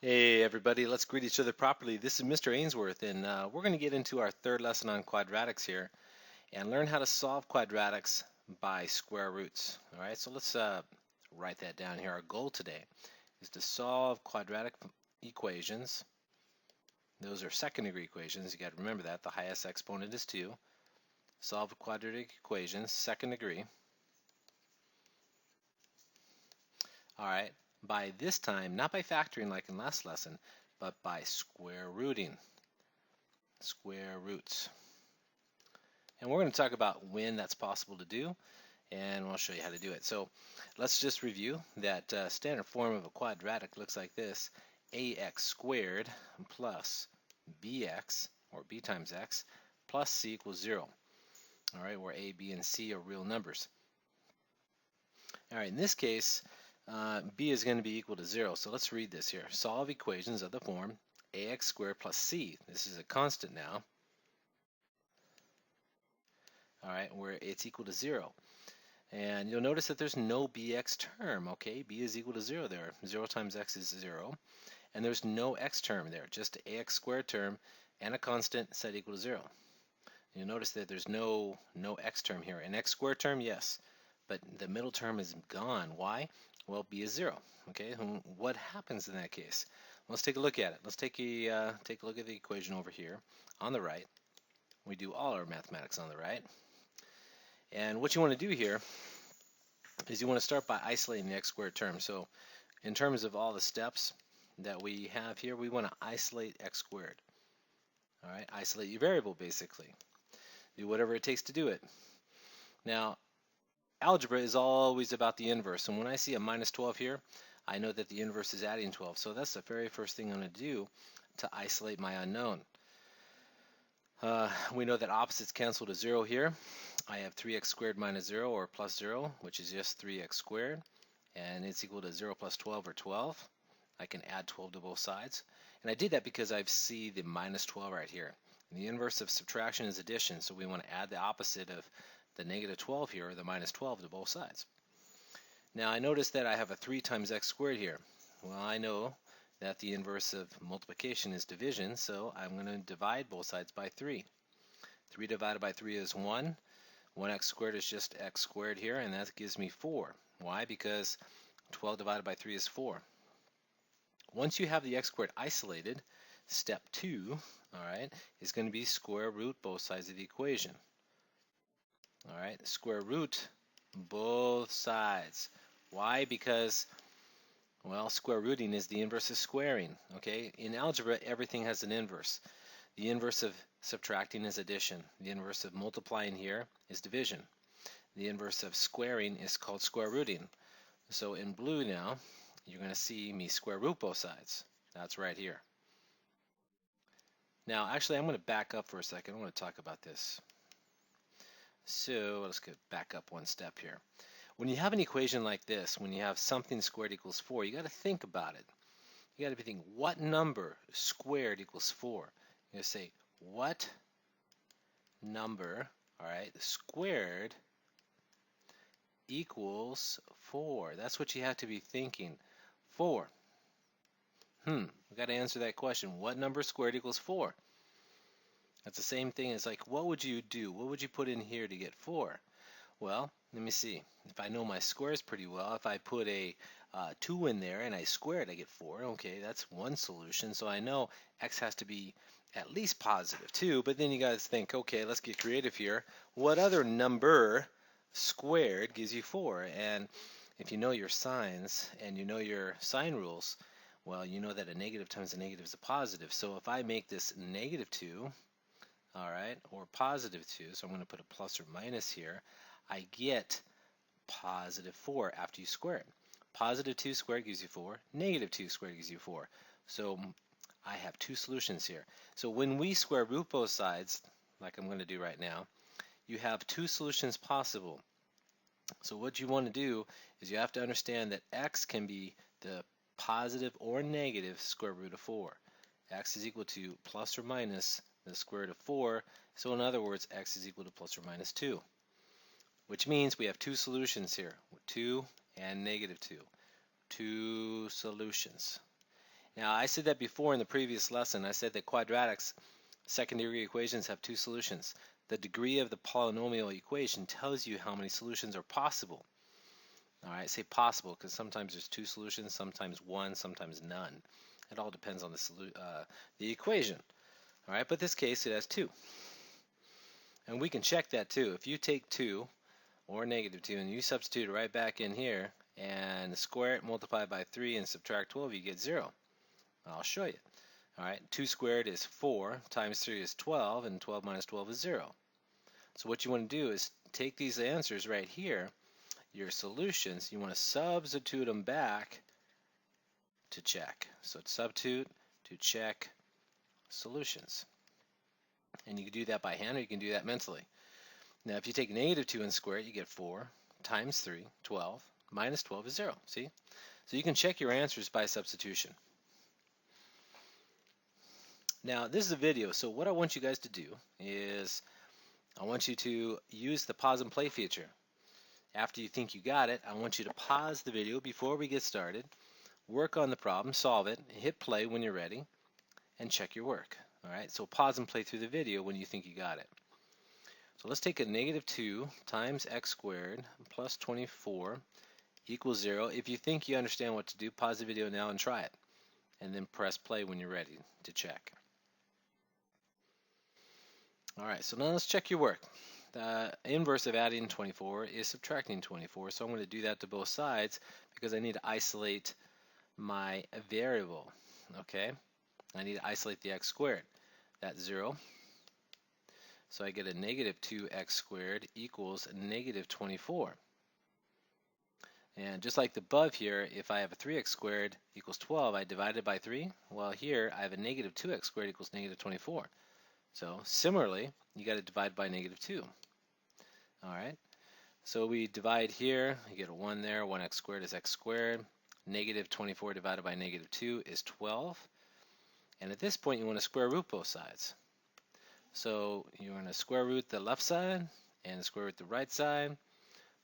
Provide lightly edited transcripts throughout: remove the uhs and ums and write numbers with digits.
Hey everybody, let's greet each other properly. This is Mr. Ainsworth, and we're going to get into our third lesson on quadratics here and learn how to solve quadratics by square roots. All right, so let's write that down here. Our goal today is to solve quadratic equations. Those are second degree equations. You got to remember that. The highest exponent is 2. Solve quadratic equations, second degree. All right, by this time, not by factoring like in last lesson, but by square rooting. Square roots. And we're going to talk about when that's possible to do, and we'll show you how to do it. So let's just review that standard form of a quadratic looks like this: ax squared plus bx, or b times x, plus c equals 0. All right, where a, b, and c are real numbers. All right, in this case, b is going to be equal to 0. So let's read this here. Solve equations of the form ax squared plus c. This is a constant now. All right, where it's equal to 0. And you'll notice that there's no bx term, okay? B is equal to 0 there. 0 times x is 0. And there's no x term there, just an ax squared term and a constant set equal to 0. You'll notice that there's no x term here. An x squared term, yes, but the middle term is gone. Why? Well, b is 0, okay? And what happens in that case? Let's take a look at it. Let's take a look at the equation over here on the right. We do all our mathematics on the right. And what you want to do here is you want to start by isolating the x squared term. So in terms of all the steps that we have here, we want to isolate x squared. All right, isolate your variable basically. Do whatever it takes to do it. Now, algebra is always about the inverse. And when I see a minus 12 here, I know that the inverse is adding 12. So that's the very first thing I'm going to do to isolate my unknown. We know that opposites cancel to 0 here. I have 3x squared minus 0, or plus 0, which is just 3x squared, and it's equal to 0 plus 12, or 12. I can add 12 to both sides. And I did that because I see the minus 12 right here. And the inverse of subtraction is addition, so we want to add the opposite of the negative 12 here, or the minus 12, to both sides. Now I notice that I have a 3 times x squared here. Well, I know that the inverse of multiplication is division, so I'm going to divide both sides by 3. 3 divided by 3 is 1. 1x squared is just x squared here, and that gives me 4. Why? Because 12 divided by 3 is 4. Once you have the x squared isolated, step 2, all right, is going to be square root both sides of the equation. All right, square root both sides. Why? Because, well, square rooting is the inverse of squaring, okay? In algebra, everything has an inverse. The inverse of subtracting is addition. The inverse of multiplying here is division. The inverse of squaring is called square rooting. So in blue now, you're going to see me square root both sides. That's right here. Now, actually, I'm going to back up for a second. I want to talk about this. So let's get back up one step here. When you have an equation like this, when you have something squared equals 4, you got to think about it. You got to be thinking, what number squared equals 4? You're going to say, what number, all right, squared equals 4? That's what you have to be thinking. 4. We got to answer that question. What number squared equals 4? That's the same thing as like, what would you do? What would you put in here to get 4? Well, let me see. If I know my squares pretty well, if I put a 2 in there and I square it, I get 4. Okay, that's one solution. So I know x has to be at least positive 2, but then you guys think, okay, let's get creative here. What other number squared gives you 4? And if you know your signs and you know your sign rules, well, you know that a negative times a negative is a positive. So if I make this negative 2, all right, or positive 2, so I'm going to put a plus or minus here, I get positive 4 after you square it. Positive 2 squared gives you 4. Negative 2 squared gives you 4. So I have two solutions here. So when we square root both sides, like I'm going to do right now, you have two solutions possible. So what you want to do is you have to understand that x can be the positive or negative square root of 4. X is equal to plus or minus the square root of 4. So in other words, x is equal to plus or minus 2. Which means we have two solutions here, 2 and negative 2. Two solutions. Now, I said that before in the previous lesson. I said that quadratics, second-degree equations, have two solutions. The degree of the polynomial equation tells you how many solutions are possible. All right, say possible because sometimes there's two solutions, sometimes one, sometimes none. It all depends on the equation. All right, but this case it has two. And we can check that too. If you take 2 or negative 2 and you substitute it right back in here and square it, multiply by 3 and subtract 12, you get 0. I'll show you. All right, 2 squared is 4 times 3 is 12, and 12 minus 12 is 0. So what you want to do is take these answers right here, your solutions, you want to substitute them back to check. So substitute to check solutions. And you can do that by hand or you can do that mentally. Now if you take negative 2 and square it, you get 4 times 3, 12, minus 12 is 0. See? So you can check your answers by substitution. Now this is a video, so what I want you guys to do is I want you to use the pause and play feature. After you think you got it, I want you to pause the video before we get started, work on the problem, solve it, hit play when you're ready, and check your work. All right, so pause and play through the video when you think you got it. So let's take a negative 2 times x squared plus 24 equals 0. If you think you understand what to do, pause the video now and try it, and then press play when you're ready to check. All right, so now let's check your work. The inverse of adding 24 is subtracting 24, so I'm going to do that to both sides because I need to isolate my variable, okay? I need to isolate the x squared. That's 0. So I get a negative 2x squared equals negative 24. And just like the above here, if I have a 3x squared equals 12, I divide it by 3. Well, here I have a negative 2x squared equals negative 24. So similarly, you got to divide by negative 2. All right. So we divide here, you get a 1 there, 1x squared is x squared. Negative 24 divided by negative 2 is 12. And at this point, you want to square root both sides. So you're going to square root the left side and square root the right side.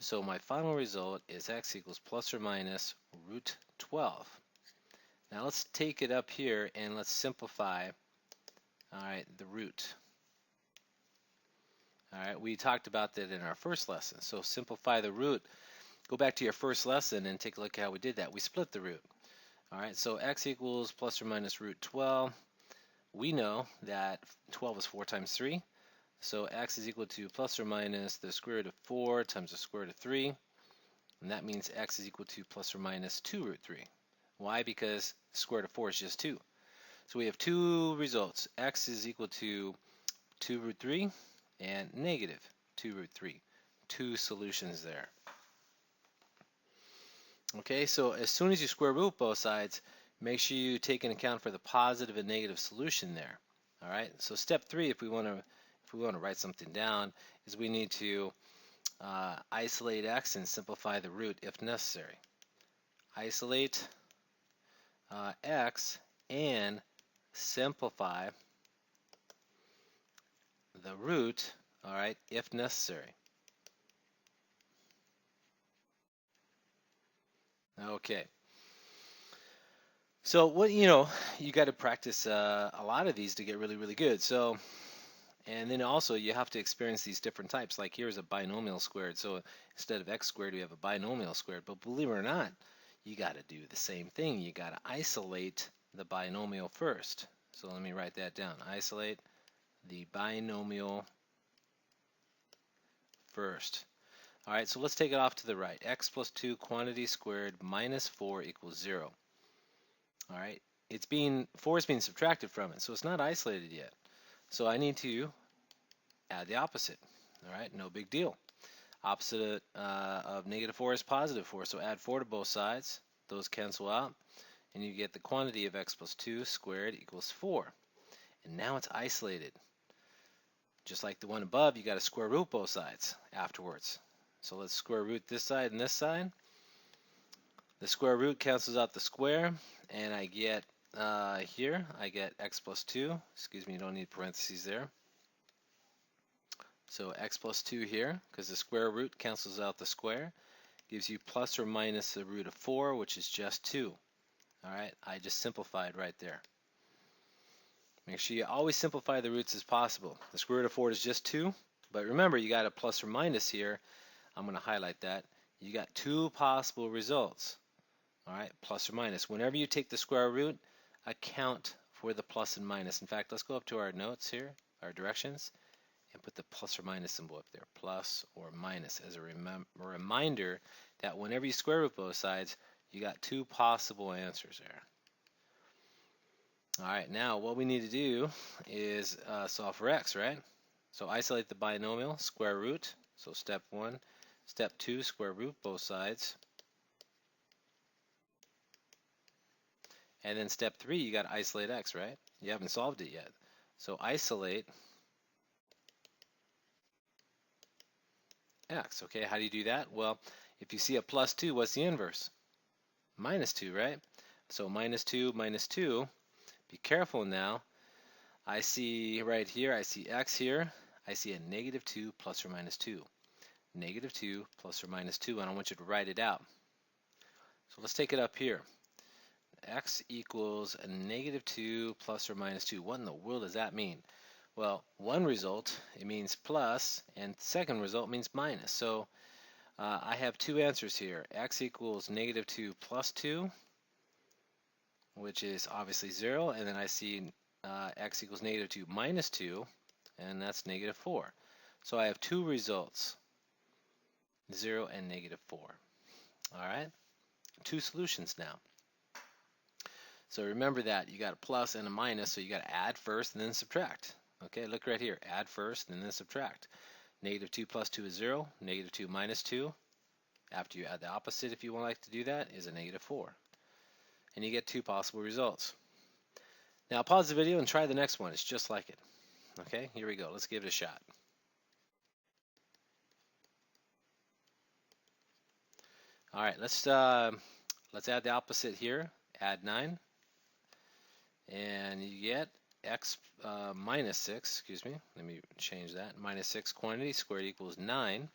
So my final result is x equals plus or minus root 12. Now let's take it up here and let's simplify, all right, the root. All right, we talked about that in our first lesson. So simplify the root. Go back to your first lesson and take a look at how we did that. We split the root. All right, so x equals plus or minus root 12. We know that 12 is 4 times 3. So x is equal to plus or minus the square root of 4 times the square root of 3. And that means x is equal to plus or minus 2 root 3. Why? Because the square root of 4 is just 2. So we have two results. X is equal to 2 root 3 and negative 2 root 3. Two solutions there. Okay, so as soon as you square root both sides, make sure you take into account for the positive and negative solution there. All right, so step 3, if we want to write something down, is we need to isolate x and simplify the root if necessary. Isolate x and simplify the root, all right, if necessary. Okay. So what you got to practice a lot of these to get really, really good. So, and then also you have to experience these different types. Like here's a binomial squared. So instead of x squared, we have a binomial squared. But believe it or not, you got to do the same thing. You got to isolate the binomial first. So let me write that down. Isolate the binomial first. All right, so let's take it off to the right. X plus 2 quantity squared minus 4 equals 0. All right, 4 is being subtracted from it, so it's not isolated yet. So I need to add the opposite. All right, no big deal. Opposite of negative 4 is positive 4, so add 4 to both sides. Those cancel out, and you get the quantity of x plus 2 squared equals 4. And now it's isolated. Just like the one above, you got to square root both sides afterwards. So let's square root this side and this side. The square root cancels out the square, and I get here, I get x plus 2. Excuse me, you don't need parentheses there. So x plus 2 here, because the square root cancels out the square, gives you plus or minus the root of 4, which is just 2. All right, I just simplified right there. Make sure you always simplify the roots as possible. The square root of 4 is just 2, but remember you got a plus or minus here. I'm going to highlight that. You got two possible results. All right, plus or minus. Whenever you take the square root, account for the plus and minus. In fact, let's go up to our notes here, our directions, and put the plus or minus symbol up there. Plus or minus as a reminder that whenever you square root both sides, you got two possible answers there. All right, now what we need to do is solve for x, right? So isolate the binomial, square root. So step 1. Step 2, square root both sides. And then step 3, you got to isolate x, right? You haven't solved it yet. So isolate x. Okay, how do you do that? Well, if you see a plus 2, what's the inverse? Minus 2, right? So minus 2, minus 2. Be careful now. I see right here, I see x here. I see a negative 2 plus or minus 2. Negative 2 plus or minus 2, and I want you to write it out. So let's take it up here. X equals a negative 2 plus or minus 2. What in the world does that mean? Well, one result, it means plus, and second result means minus. So I have two answers here. X equals negative 2 plus 2, which is obviously 0, and then I see x equals negative 2 minus 2, and that's negative 4. So I have two results, 0 and negative 4. All right, two solutions now. So remember that you got a plus and a minus, so you got to add first and then subtract. Okay, look right here, add first and then subtract. Negative 2 plus 2 is 0, negative 2 minus 2. After you add the opposite, if you would like to do that, is a negative 4. And you get two possible results. Now pause the video and try the next one. It's just like it. Okay, here we go. Let's give it a shot. All right, let's add the opposite here. Add 9. And you get x minus 6, excuse me, let me change that. Minus 6 quantity squared equals 9.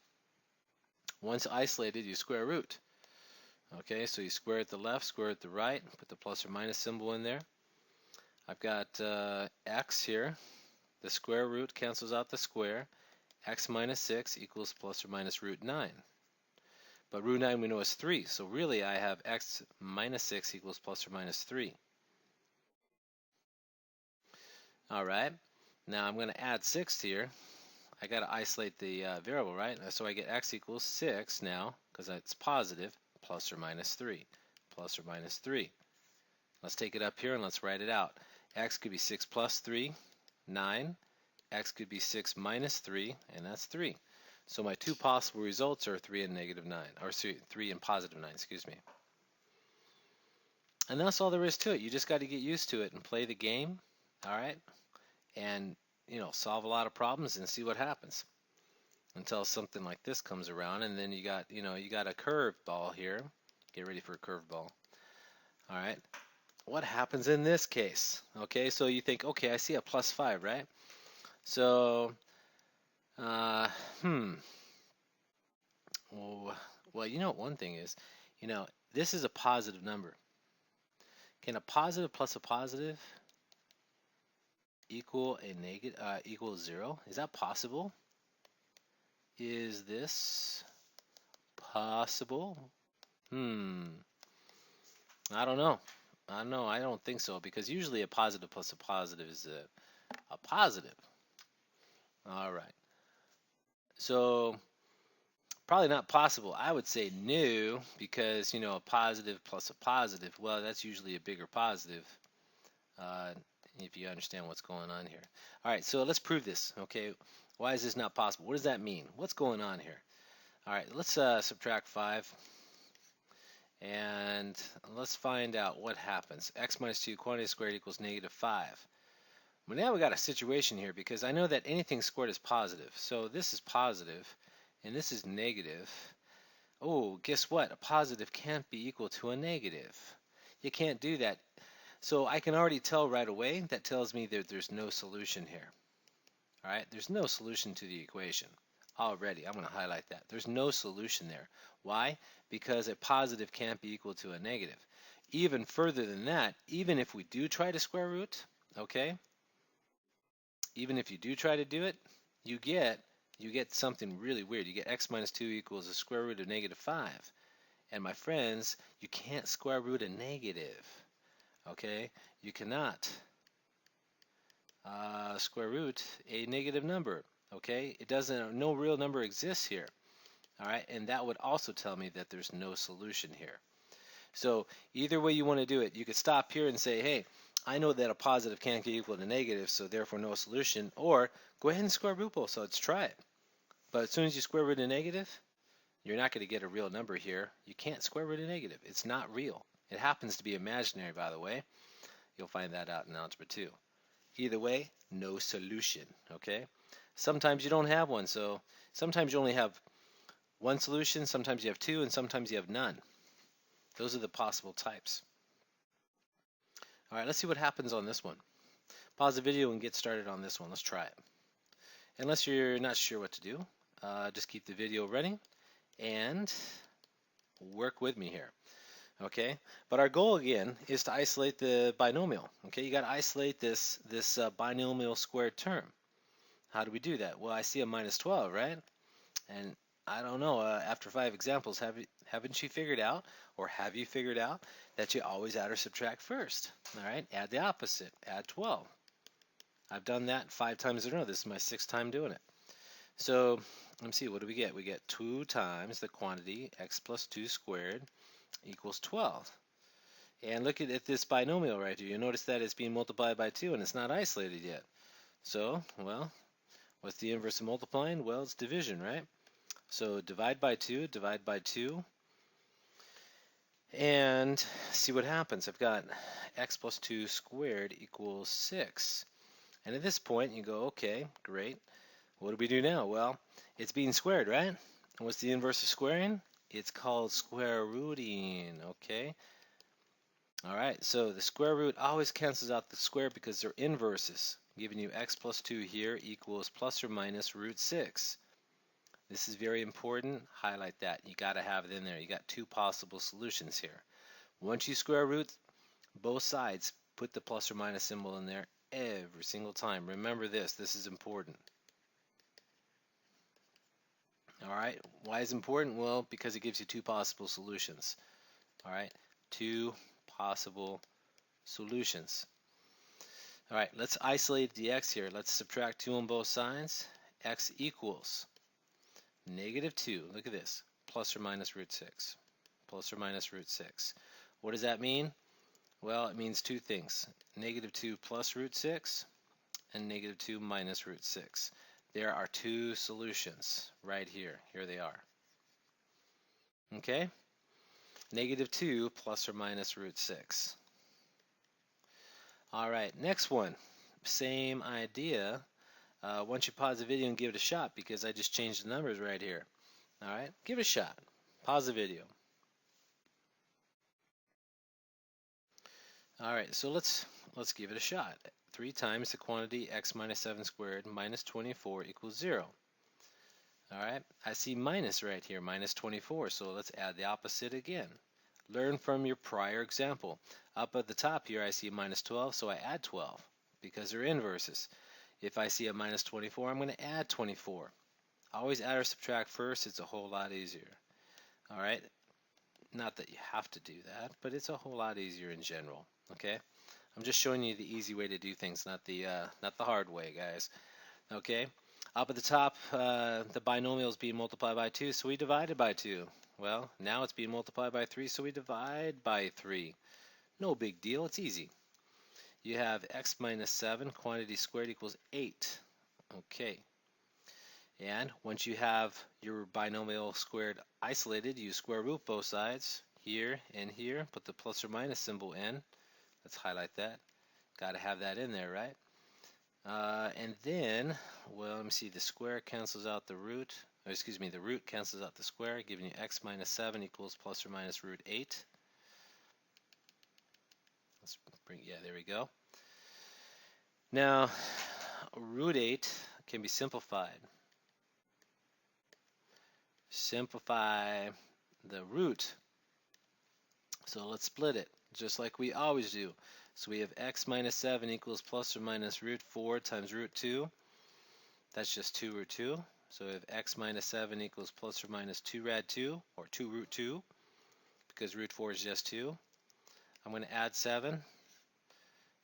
Once isolated, you square root. Okay, so you square at the left, square at the right, put the plus or minus symbol in there. I've got x here. The square root cancels out the square. X minus 6 equals plus or minus root 9. But root 9 we know is 3, so really I have x minus 6 equals plus or minus 3. All right, now I'm going to add 6 here. I got to isolate the variable, right? So I get x equals 6 now, because that's positive, plus or minus 3. Plus or minus 3. Let's take it up here and let's write it out. X could be 6 plus 3, 9. X could be 6 minus 3, and that's 3. So my two possible results are 3 and negative 9, or 3 and positive 9, excuse me. And that's all there is to it. You just got to get used to it and play the game, all right? And, you know, solve a lot of problems and see what happens until something like this comes around, and then you got, you know, you got a curveball here. Get ready for a curveball. All right. What happens in this case? Okay, so you think, okay, I see a plus 5, right? So, well, you know, one thing is, you know, this is a positive number. Can a positive plus a positive equal a negative equal 0? Is that possible? Is this possible? I don't know. I don't know. I don't think so, because usually a positive plus a positive is a positive. All right. So probably not possible. I would say no, because, you know, a positive plus a positive, well, that's usually a bigger positive, if you understand what's going on here. All right, so let's prove this, okay? Why is this not possible? What does that mean? What's going on here? All right, let's subtract 5, and let's find out what happens. X minus 2 quantity squared equals negative 5. Well, now we got a situation here, because I know that anything squared is positive. So this is positive, and this is negative. Oh, guess what? A positive can't be equal to a negative. You can't do that. So I can already tell right away. That tells me that there's no solution here. All right, there's no solution to the equation. Already, I'm going to highlight that. There's no solution there. Why? Because a positive can't be equal to a negative. even further than that, even if we do try to square root, okay, even if you do try to do it, you get something really weird. You get x minus 2 equals the square root of negative 5. And my friends, you can't square root a negative, okay? You cannot square root a negative number, okay? It doesn't, no real number exists here, all right? And that would also tell me that there's no solution here. So either way you want to do it, you could stop here and say, hey, I know that a positive can't get equal to negative, so therefore no solution. Or go ahead and square root both, so let's try it. But as soon as you square root a negative, you're not going to get a real number here. You can't square root a negative. It's not real. It happens to be imaginary, by the way. You'll find that out in Algebra 2. Either way, no solution, okay? Sometimes you don't have one, so sometimes you only have one solution, sometimes you have two, and sometimes you have none. Those are the possible types. All right, let's see what happens on this one. Pause the video and get started on this one. Let's try it. Unless you're not sure what to do, just keep the video running and work with me here. Okay, but our goal again is to isolate the binomial. Okay, you got to isolate this binomial squared term. How do we do that? Well, I see a minus 12, right? And I don't know. After 5 examples, haven't you figured out, or have you figured out that you always add or subtract first? All right, add the opposite. Add 12. I've done that 5 times in a row. This is my 6th time doing it. So let me see. What do we get? We get 2 times the quantity x plus 2 squared equals 12. And look at this binomial right here. You notice that it's being multiplied by 2 and it's not isolated yet. So, well, what's the inverse of multiplying? Well, it's division, right? So divide by 2, and see what happens. I've got x plus 2 squared equals 6. And at this point, you go, okay, great. What do we do now? Well, it's being squared, right? And what's the inverse of squaring? It's called square rooting, okay? All right, so the square root always cancels out the square because they're inverses, giving you x plus 2 here equals plus or minus root 6. This is very important. Highlight that. You got to have it in there. You got 2 possible solutions here. Once you square root both sides, put the plus or minus symbol in there every single time. Remember this. This is important. All right. Why is it important? Well, because it gives you 2 possible solutions. All right. 2 possible solutions. All right. Let's isolate the x here. Let's subtract 2 on both sides. X equals negative 2. Look at this. Plus or minus root 6. Plus or minus root 6. What does that mean? Well, it means 2 things. Negative 2 plus root 6 and negative 2 minus root 6. There are 2 solutions right here. Here they are. Okay? Negative 2 plus or minus root 6. All right, next one. Same idea. Once you pause the video and give it a shot, because I just changed the numbers right here. All right, give it a shot. Pause the video. All right, so let's give it a shot. 3 times the quantity x minus 7 squared minus 24 equals 0. All right, I see minus right here, minus 24, so let's add the opposite again. Learn from your prior example. Up at the top here, I see a minus 12, so I add 12 because they're inverses. If I see a minus 24, I'm going to add 24. Always add or subtract first. It's a whole lot easier. All right, not that you have to do that, but it's a whole lot easier in general. Okay, I'm just showing you the easy way to do things, not the hard way, guys. Okay, up at the top, the binomial is being multiplied by 2, so we divide it by 2. Well, now it's being multiplied by 3, so we divide by 3. No big deal, it's easy. You have x minus 7, quantity squared equals 8. Okay. And once you have your binomial squared isolated, you square root both sides, here and here, put the plus or minus symbol in. Let's highlight that. Got to have that in there, right? And then, well, let me see, the square cancels out the root, or excuse me, the root cancels out the square, giving you x minus 7 equals plus or minus root 8. Let's bring, yeah, there we go. Now, root 8 can be simplified. Simplify the root. So let's split it. just like we always do. So we have x minus 7 equals plus or minus root 4 times root 2. That's just 2 root 2. So we have x minus 7 equals plus or minus 2 rad 2, or 2 root 2, because root 4 is just 2. I'm going to add 7,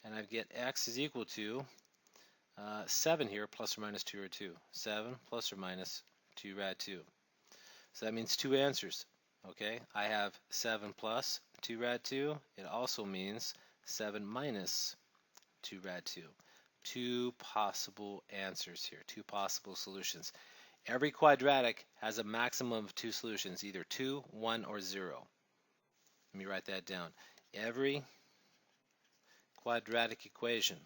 and I get x is equal to 7 here, plus or minus 2 root 2. 7 plus or minus 2 rad 2. So that means two answers. Okay, I have 7 plus 2 rad 2. It also means 7 minus 2 rad 2. Two possible answers here, two possible solutions. Every quadratic has a maximum of two solutions, either 2, 1, or 0. Let me write that down. Every quadratic equation,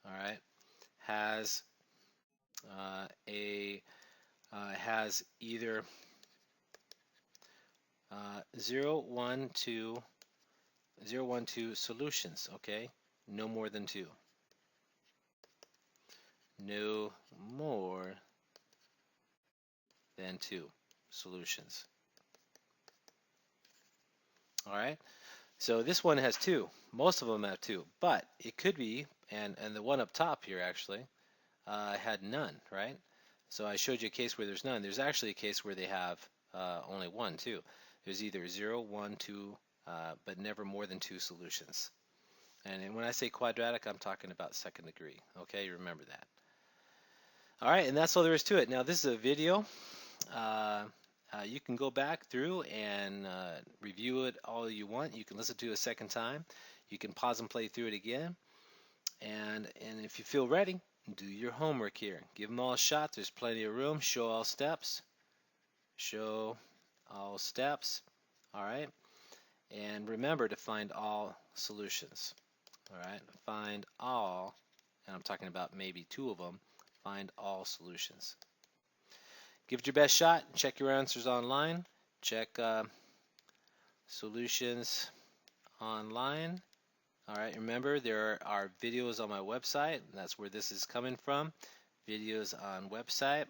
all right, has has either 0, 1, 2, 0, 1, 2 solutions, okay? No more than 2. No more than 2 solutions. All right? So this one has 2. Most of them have 2, but it could be, and the one up top here actually had none, right? So I showed you a case where there's none. There's actually a case where they have only 1 too. There's either 0, 1, 2, but never more than 2 solutions. And when I say quadratic, I'm talking about second degree. Okay, remember that. All right, and that's all there is to it. Now this is a video. You can go back through and review it all you want. You can listen to it a second time. You can pause and play through it again. And if you feel ready, do your homework here. Give them all a shot. There's plenty of room. Show all steps. Show all steps. All right. And remember to find all solutions. All right. Find all, and I'm talking about maybe 2 of them. Find all solutions. Give it your best shot. Check your answers online. Check solutions online. All right, remember there are videos on my website. That's where this is coming from. Videos on website.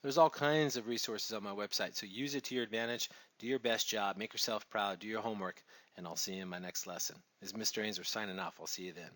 There's all kinds of resources on my website, so use it to your advantage. Do your best job. Make yourself proud. Do your homework, and I'll see you in my next lesson. This is Mr. Ainsworth signing off. I'll see you then.